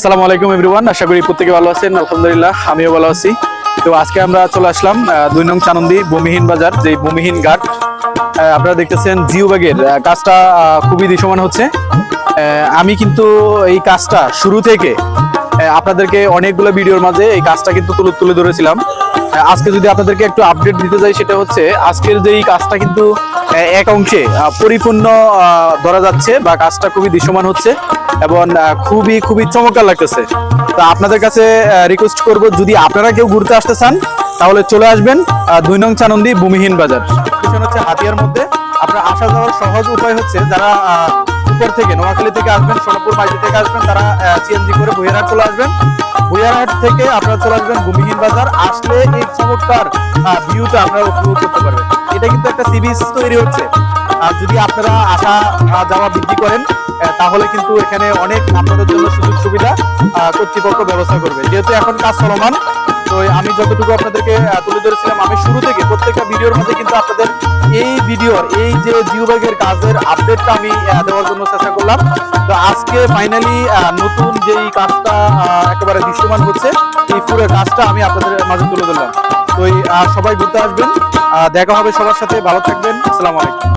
আসসালামু আলাইকুম এভরিওয়ান, আশা করি প্রত্যেকে ভালো আছেন। আলহামদুলিল্লাহ আমিও ভালো আছি। তো আজকে আমরা চলে আসলাম 2 নং চানন্দি ভূমিহীন বাজার, যে ভূমিহীন ঘাট। আপনারা দেখতেছেন জিওব্যাগের কাজটা খুবই দৃশ্যমান হচ্ছে। আমি কিন্তু এই কাজটা শুরু থেকে আপনাদেরকে অনেকগুলো ভিডিওর মাঝে এই কাজটা কিন্তু তুলে ধরেছিলাম। আজকে যদি আপনাদেরকে একটু আপডেট দিতে যাই, সেটা হচ্ছে আজকের যে এই কাজটা কিন্তু এক অংশে পরিপূর্ণ ধরা যাচ্ছে, বা কাজটা খুবই দৃশ্যমান হচ্ছে এবং খুবই চমৎকার লাগতেছে। তো আপনাদের কাছে রিকোয়েস্ট করব, যদি আপনারা কেউ ঘুরতে আসতে চান তাহলে চলে আসবেন 2 নং চানন্দি ভূমিহীন বাজার। হচ্ছে হাতিয়ার মধ্যে আপনার আসা যাওয়ার সহজ উপায় হচ্ছে, যারা উপর থেকে নোয়াখালী থেকে আসবেন, সোনাপুর মাইতি থেকে আসবেন, তারা সিএনজি করে ভুইয়ারহাট চলে আসবেন। ভুইয়ারহাট থেকে আপনারা চলে আসবেন ভূমিহীন বাজার। আসলে এই চমৎকার ভিউটা আপনারা উপভোগ করতে পারবেন। এটা কিন্তু একটা সি বিচ তৈরি হচ্ছে। আর যদি আপনারা আসা যাওয়া বৃদ্ধি করেন, তাহলে কিন্তু এখানে অনেক আপনাদের জন্য সুযোগ সুবিধা কর্তৃপক্ষ ব্যবস্থা করবে। যেহেতু এখন কাজ চলমান, তো আমি যতটুকু আপনাদেরকে তুলে ধরেছিলাম, আমি শুরু থেকে প্রত্যেকটা ভিডিওর মধ্যে কিন্তু আপনাদের এই যে জিওব্যাগের কাজের আপডেটটা আমি দেওয়ার জন্য চেষ্টা করলাম। তো আজকে ফাইনালি নতুন যেই কাজটা একেবারে দৃশ্যমান হচ্ছে, এই পুরো কাজটা আমি আপনাদের মাঝে তুলে ধরলাম। তো সবাই ঘুরতে আসবেন, দেখা হবে সবার সাথে। ভালো থাকবেন। আসসালামু আলাইকুম।